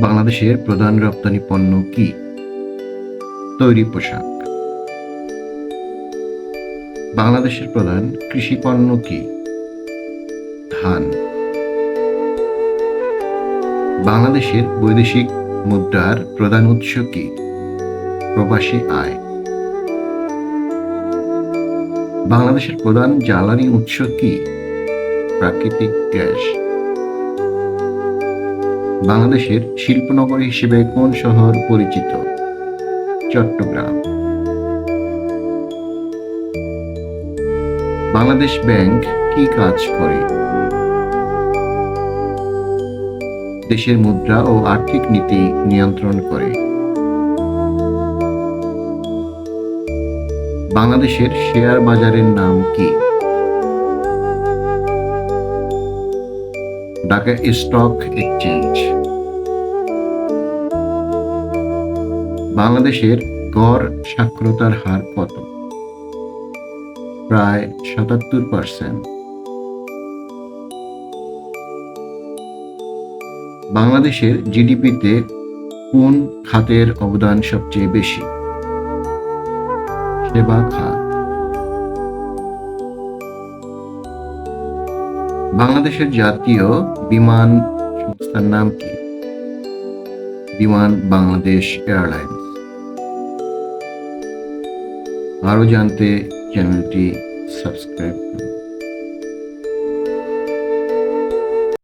বাংলাদেশের প্রধান রপ্তানি পণ্য কি? তৈরি পোশাক। বাংলাদেশের প্রধান কৃষি পণ্য কি? ধান। বাংলাদেশের বৈদেশিক মুদ্রার প্রধান উৎস কি? প্রবাসী আয়। বাংলাদেশের প্রধান জ্বালানি উৎস কি? প্রাকৃতিক গ্যাস। বাংলাদেশের শিল্পনগরী হিসেবে কোন শহর পরিচিত? চট্টগ্রাম। বাংলাদেশ ব্যাংক কি কাজ করে? দেশের মুদ্রা ও আর্থিক নীতি নিয়ন্ত্রণ করে। বাংলাদেশের শেয়ার বাজারের নাম কি? Dhaka stock exchange. বাংলাদেশের গড় সাক্ষরতার হার কত? প্রায় ৭৭%। বাংলাদেশের জিডিপিতে কোন খাতের অবদান সবচেয়ে বেশি? সেবা খাত। বাংলাদেশের জাতীয় বিমান সংস্থার নাম কি? বিমান বাংলাদেশ এয়ারলাইন্স। আরও জানতে চ্যানেলটি সাবস্ক্রাইব করুন।